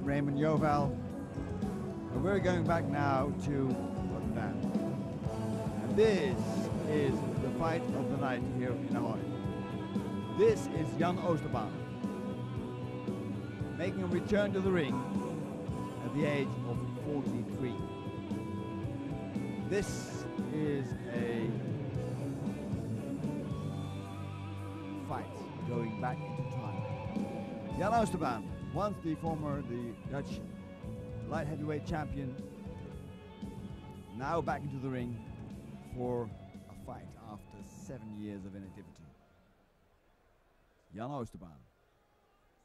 Raymond Joval. And we're going back now to Rotterdam. And this is the fight of the night here in Ahoy. This is Jan Oosterbaan, making a return to the ring at the age of 43. This is a fight going back into time. Jan Oosterbaan, once the Dutch light heavyweight champion, now back into the ring for a fight after 7 years of inactivity. Jan Oosterbaan,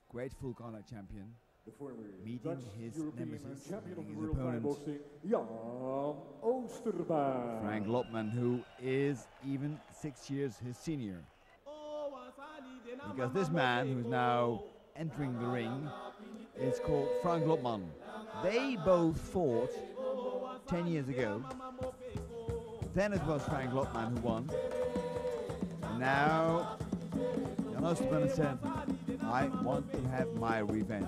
great full contact champion, the former meeting Dutch his European nemesis, champion of his the world opponent, boxing, Jan Oosterbaan. Frank Lotman, who is even 6 years his senior. Because this man, who's now entering the ring, is called Frank Lotman. They both fought 10 years ago. Then it was Frank Lotman who won. And now Jan Oosterbaan said, I want to have my revenge.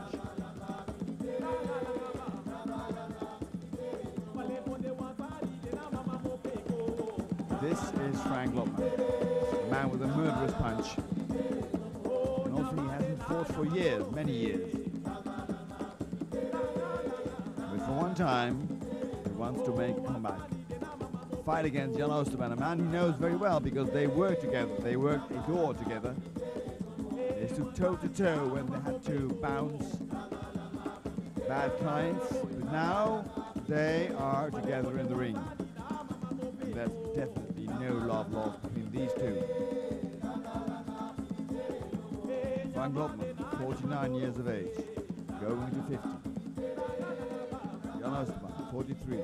This is Frank Lotman, a man with a murderous punch. And also he hasn't fought for years, many years. But for one time, he wants to make a comeback. Fight against Jan Oosterbaan, a man he knows very well because they worked together. They worked a door together. They stood toe to toe when they had to bounce bad clients. But now they are together in the ring. And there's definitely no love lost between these two. Frank Lotman, 49 years of age, going to 50. Jan Oosterbaan, 43.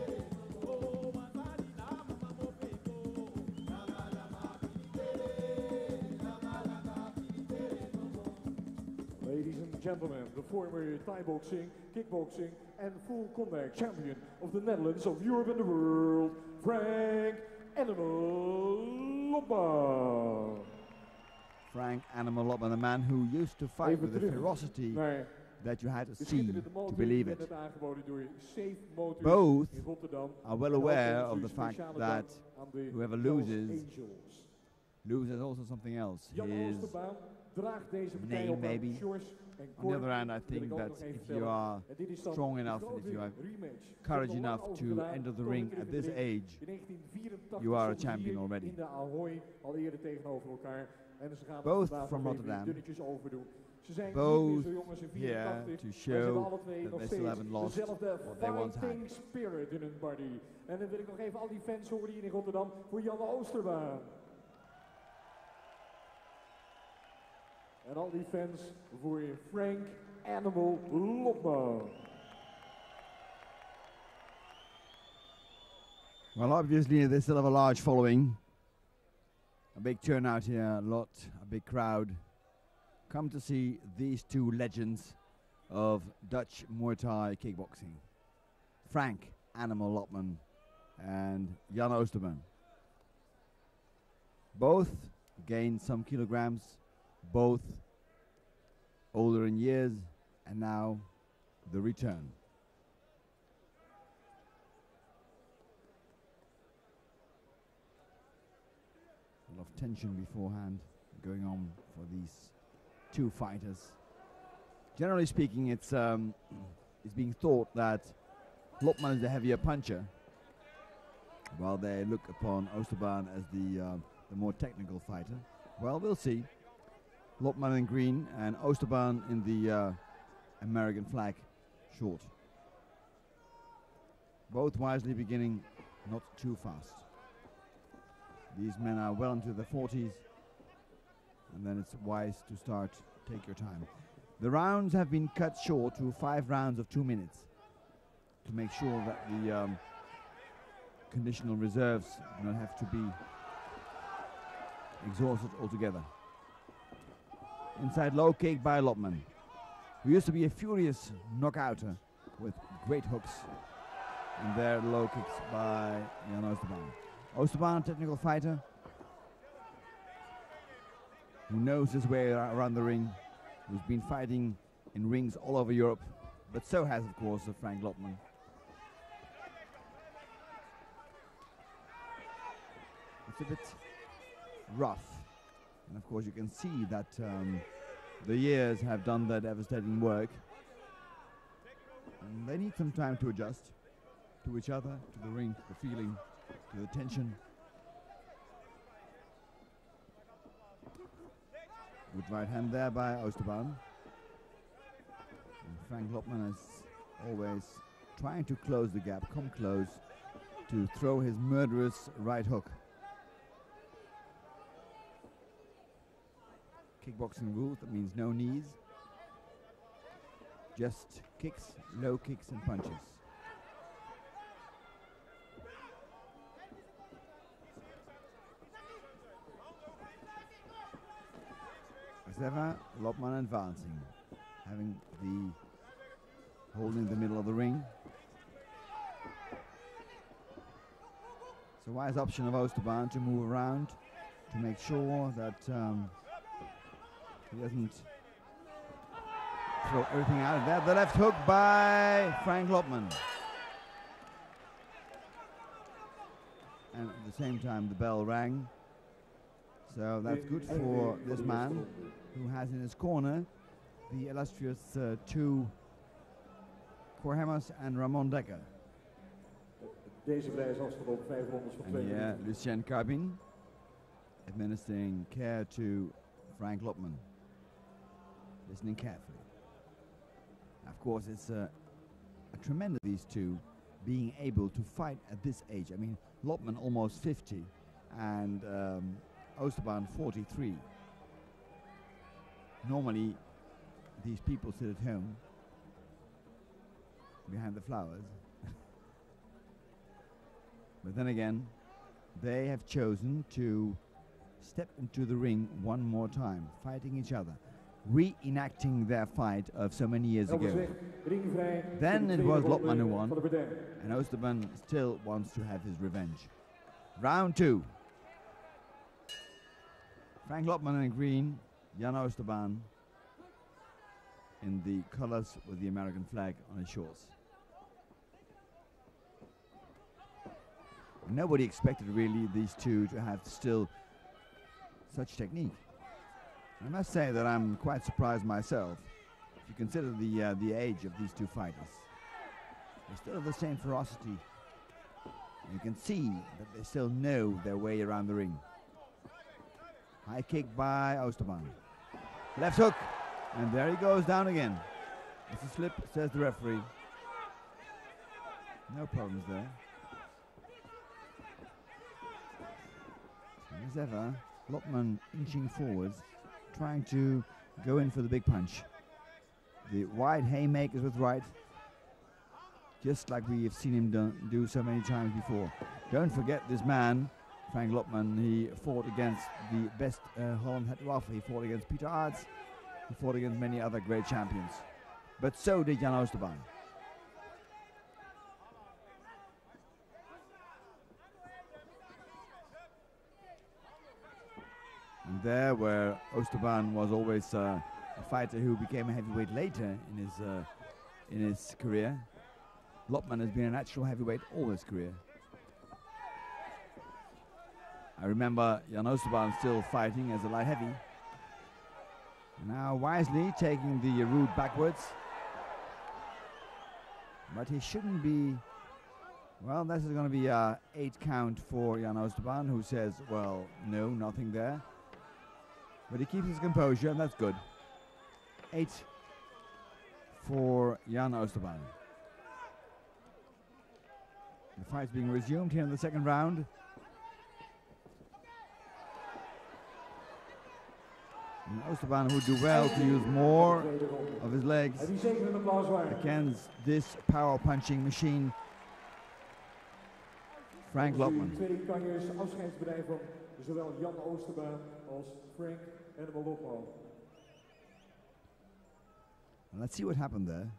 Ladies and gentlemen, the former Thai boxing, kickboxing and full contact champion of the Netherlands, of Europe and the world, Frank Animal Lotman. Frank Animal Lotman, the man who used to fight with a ferocity that you had to see to believe it. Both are well aware of the fact that whoever loses also something else. His name, maybe. On the other hand, I think that if you are strong enough and if you have courage enough to enter the ring at this age, you are a champion already. Both from Rotterdam, both here to show that they still haven't lost what they once had. En dan wil ik nog even al die fans horen hier in Rotterdam voor Jan Oosterbaan. En al die fans voor Frank Animal Lotman. Well, obviously they still have a large following. A big turnout here, a big crowd. Come to see these two legends of Dutch Muay Thai kickboxing. Frank Animal Lotman and Jan Oosterbaan. Both gained some kilograms, both older in years, and now the return. A lot of tension beforehand going on for these two fighters. Generally speaking, it's being thought that Lotman is the heavier puncher, while they look upon Oosterbaan as the more technical fighter. Well, we'll see. Lotman in green and Oosterbaan in the American flag short. Both wisely beginning not too fast. These men are well into their 40s, and then it's wise to start, take your time. The rounds have been cut short to 5 rounds of 2 minutes to make sure that the conditional reserves do not have to be exhausted altogether. Inside low kick by Lotman, who used to be a furious knockouter with great hooks. And there low kicks by Jan Oosterbaan. Oosterbaan, technical fighter, who knows his way around the ring, who's been fighting in rings all over Europe, but so has, of course, Frank Lopman. It's a bit rough, and of course you can see that the years have done their devastating work, and they need some time to adjust to each other, to the ring, to the feeling, to the tension. Good right hand there by Oosterbaan. And Frank Lopman is always trying to close the gap, come close to throw his murderous right hook. Kickboxing rules, that means no knees, just kicks, low kicks and punches. As ever, Lopman advancing, having the holding the middle of the ring. It's a wise option of Oosterbaan to move around to make sure that he doesn't throw everything out of there. The left hook by Frank Lopman. And at the same time the bell rang. So that's good for this man who has in his corner the illustrious two Cor Hemmers and Ramon Dekker. Deze prijs afgelopen 5 rondes voor 2 minuten. Lucien Carbin administering care to Frank Lopman. Listening carefully. Of course, it's a tremendous, these two being able to fight at this age. I mean, Lopman almost 50 and Oosterbaan 43. Normally, these people sit at home behind the flowers. But then again, they have chosen to step into the ring one more time, fighting each other, reenacting their fight of so many years ago. Then it was Lopman who won, and Oosterbaan still wants to have his revenge. Round 2. Frank Lopman in green, Jan Oosterbaan in the colors with the American flag on his shorts. Nobody expected really these two to have still such technique. I must say that I'm quite surprised myself if you consider the age of these two fighters. They still have the same ferocity. You can see that they still know their way around the ring. High kick by Oosterbaan. Left hook, and there he goes down again. It's a slip, says the referee. No problems there. As ever, Lopman inching forwards, trying to go in for the big punch. The wide haymakers with right, just like we have seen him do so many times before. Don't forget this man, Frank Lopman. He fought against the best Holland het Waffe. He fought against Peter Aerts. He fought against many other great champions. But so did Jan Oosterbaan. And there, where Oosterbaan was always a fighter who became a heavyweight later in his career, Lopman has been a natural heavyweight all his career. I remember Jan Oosterbaan still fighting as a light heavy. Now wisely taking the route backwards. But he shouldn't be. Well, this is going to be a 8 count for Jan Oosterbaan, who says, well, no, nothing there. But he keeps his composure, and that's good. 8 for Jan Oosterbaan. The fight's being resumed here in the second round. And Oosterbaan would do well to use more of his legs against this power punching machine, Frank Lopman. Zowel Jan Oosterbaan als Frank Animal Lopman. Let's see what happened there.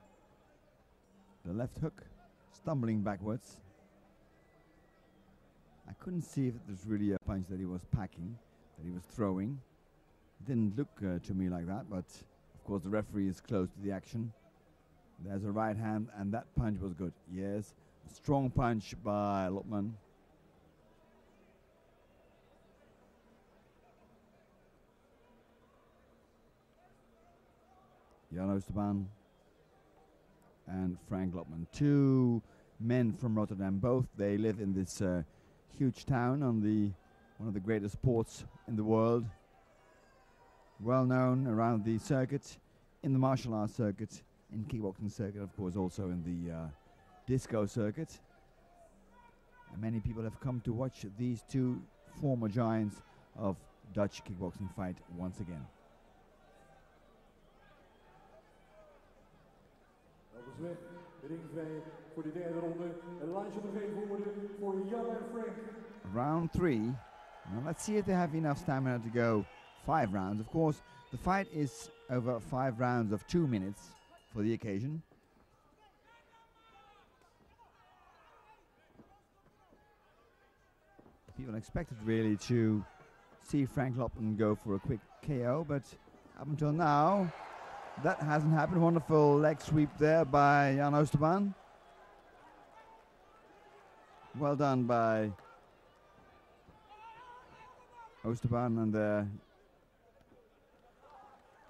The left hook, stumbling backwards. I couldn't see if it was really a punch that he was packing, that he was throwing. It didn't look to me like that, but of course the referee is close to the action. There's a right hand, and that punch was good. Yes, a strong punch by Lopman. Jan Oosterman and Frank Lopman. Two men from Rotterdam, both. They live in this huge town on one of the greatest ports in the world. Well known around the circuit, in the martial arts circuit, in kickboxing circuit, of course, also in the disco circuit. And many people have come to watch these two former giants of Dutch kickboxing fight once again. Weg, ringvrij voor de derde ronde. En lijntje nog even worden voor Jan en Frank. Round 3. Now let's see if they have enough stamina to go 5 rounds. Of course, the fight is over 5 rounds of 2 minutes for the occasion. People expected really to see Frank Lopman go for a quick KO, but up until now, that hasn't happened. Wonderful leg sweep there by Jan Oosterman. Well done by Oosterman, and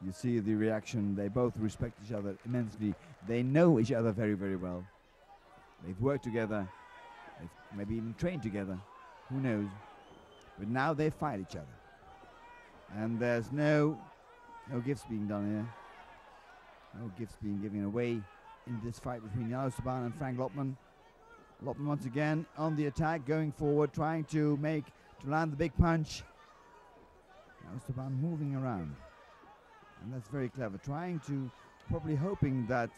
you see the reaction. They both respect each other immensely. They know each other very, very well. They've worked together. They've maybe even trained together. Who knows? But now they fight each other. And there's no gifts being done here. No gifts being given away in this fight between Jan Oosterman and Frank Lopman. Lopman once again on the attack, going forward, trying to land the big punch. Oosterman moving around. And that's very clever. Probably hoping that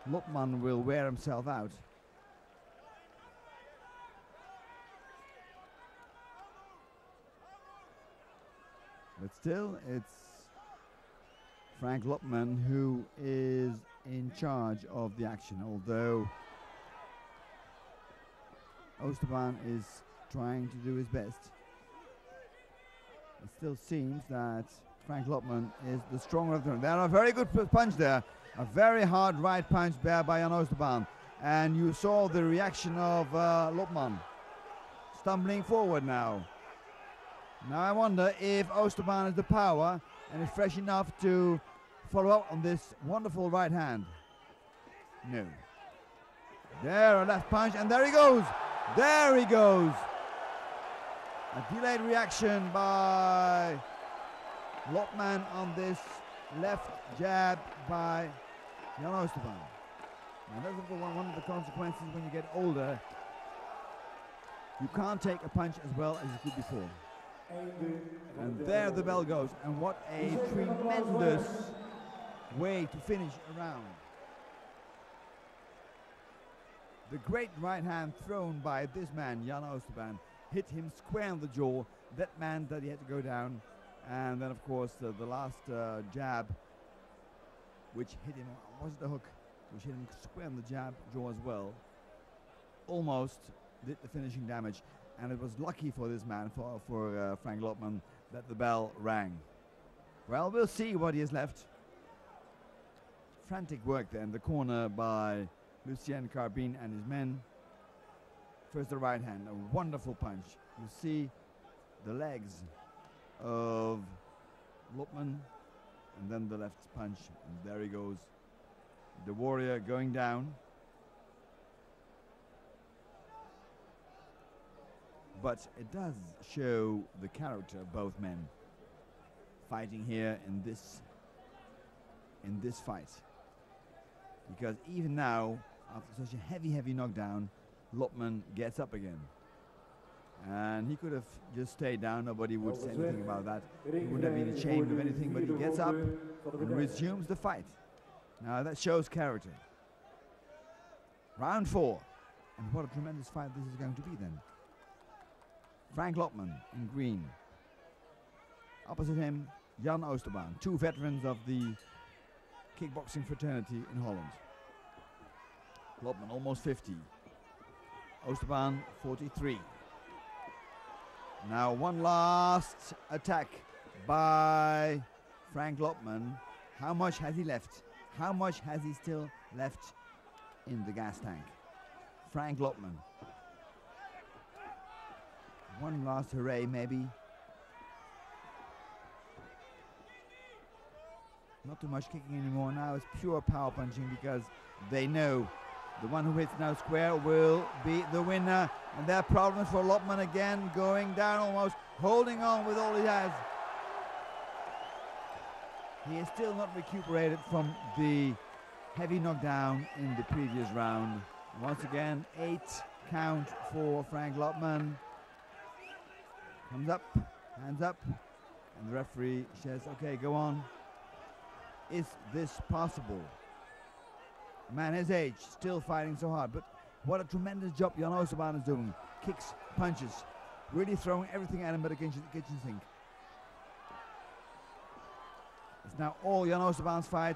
Lopman will wear himself out. But still, it's Frank Lopman who is in charge of the action, although Oosterman is trying to do his best. It still seems that Frank Lopman is the stronger of the two. There are a very good punch there, a very hard right punch there by Jan Oosterman, and you saw the reaction of Lopman, stumbling forward now. Now I wonder if Oosterman has the power and is fresh enough to follow up on this wonderful right hand. No. There, a left punch, and there he goes. There he goes. A delayed reaction by Lopman on this left jab by Jan Oosterman. Now that's one of the consequences when you get older. You can't take a punch as well as you could before. And there the bell goes, and what a tremendous way to finish a round. The great right hand thrown by this man, Jan Oosterman, hit him square on the jaw. That meant that he had to go down. And then, of course, the last jab, which hit him, was it the hook, which hit him square on the jaw as well, almost did the finishing damage. And it was lucky for this man, for Frank Lopman, that the bell rang. Well, we'll see what he has left. Frantic work there in the corner by Lucien Carbine and his men. First the right hand, a wonderful punch. You see the legs of Lopman, and then the left punch, and there he goes. The warrior going down. But it does show the character of both men fighting here in this fight. Because even now, after such a heavy knockdown, Lopman gets up again. And he could have just stayed down, nobody would say anything about that. He wouldn't have been ashamed of anything, but he gets up and resumes the fight. Now that shows character. Round 4. And what a tremendous fight this is going to be then. Frank Lopman in green. Opposite him, Jan Oosterman, two veterans of the kickboxing fraternity in Holland. Lopman almost 50. Oosterman 43. Now one last attack by Frank Lopman. How much has he left? How much has he still left in the gas tank. Frank Lopman. One last hooray, maybe. Not too much kicking anymore. Now it's pure power punching because they know the one who hits now square will be the winner. And there are problems for Lopman again, going down almost, holding on with all he has. He is still not recuperated from the heavy knockdown in the previous round. Once again, 8 count for Frank Lopman. Comes up, hands up, and the referee says, okay, go on. Is this possible? A man his age, still fighting so hard, but what a tremendous job Jan Oosterbaan is doing. Kicks, punches, really throwing everything at him but the kitchen sink. It's now all Jan Oosterbaan's fight.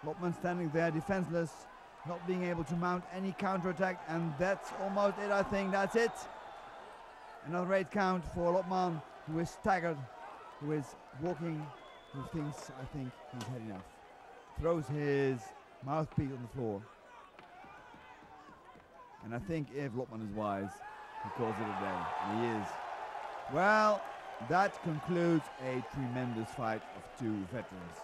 Lopman standing there defenseless, not being able to mount any counterattack, and that's almost it, I think. That's it. Another 8 count for Lopman, who is staggered, who is walking, who thinks, I think, he's had enough. Throws his mouthpiece on the floor. And I think if Lopman is wise, he calls it a day, and he is. Well, that concludes a tremendous fight of 2 veterans.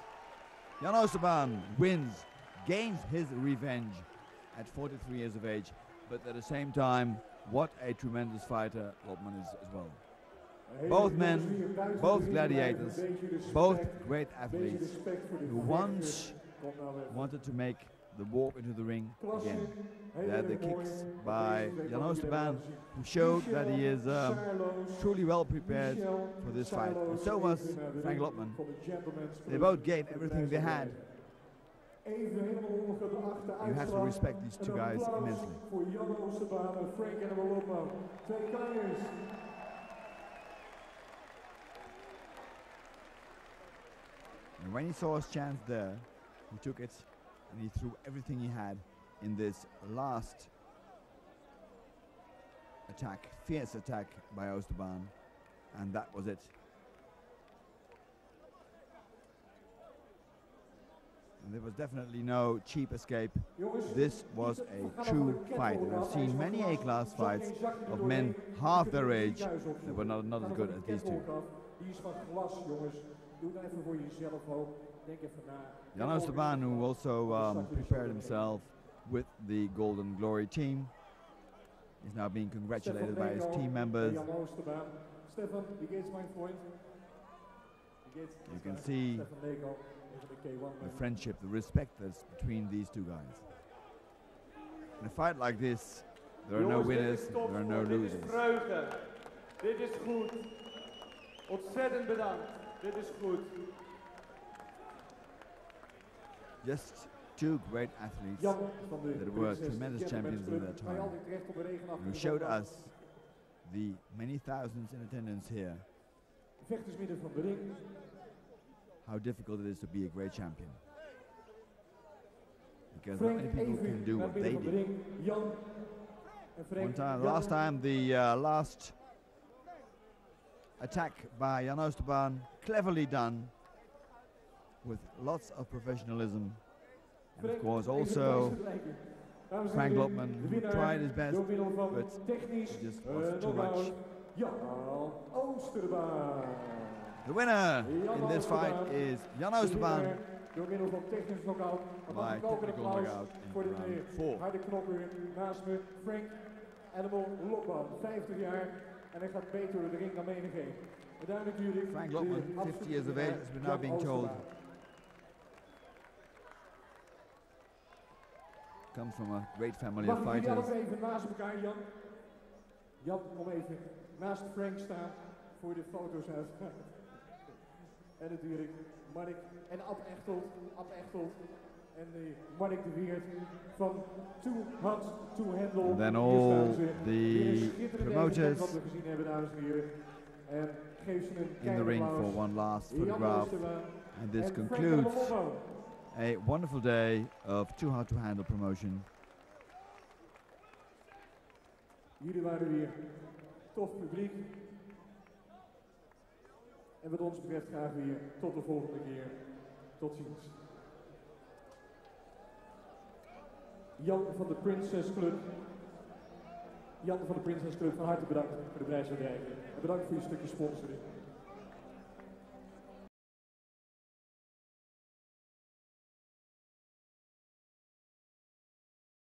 Jan Oosterbaan wins, gains his revenge at 43 years of age, but at the same time, what a tremendous fighter Lopman is as well. Both men, both gladiators, both great athletes who once wanted to make the walk into the ring again. There are the kicks by Jan Oosterbaan, who showed that he is truly well prepared for this fight. And so was Frank Lopman. They both gave everything they had. You have to respect these 2 guys immensely. And when he saw his chance there, he took it and he threw everything he had in this last attack, fierce attack by Oosterbaan, and that was it. And there was definitely no cheap escape. This was a true fight. And I've seen many A-class fights of men half their age that were not as good as these 2. Jan Oosterbaan, who also prepared himself with the Golden Glory team, is now being congratulated by his team members. You can see the friendship, the respect that's between these 2 guys. In a fight like this, there are no winners, there are no losers. Dit is goed. Ontzettend bedankt. Dit is goed. Just 2 great athletes that were tremendous champions in their time, who showed us, the many thousands in attendance here, how difficult it is to be a great champion. Because not many people can do what they did. Last time, the last attack by Jan Oosterbaan, cleverly done, with lots of professionalism. And of course also Frank Lopman, who tried his best, but it just was too much. The winner in this fight is Jan Oosterbaan by technical knockout in round 4. Harde knokker naast me, Frank Animal Lopman, 50 jaar. En hij gaat beter door de ring dan menigeen. En daar natuurlijk Frank Lopman, 50 years of age, as we're now being told. Comes from a great family of fighters. Mag even naast elkaar, Jan? Jan, kom even naast Frank staan voor de foto's uit. En natuurlijk Mark en Ab Echtelt. En Mark de Weert van Two Hands, Two Handle. And then all the promoters in the ring for one last photograph. And this concludes a wonderful day of Too Hard to Handle promotion. Jullie waren weer tof publiek. En wat ons betreft graag weer tot de volgende keer. Tot ziens. Jan van de Princess Club. Jan van de Princess Club, van harte bedankt voor de prijsuitreiking. En bedankt voor je stukje sponsoring.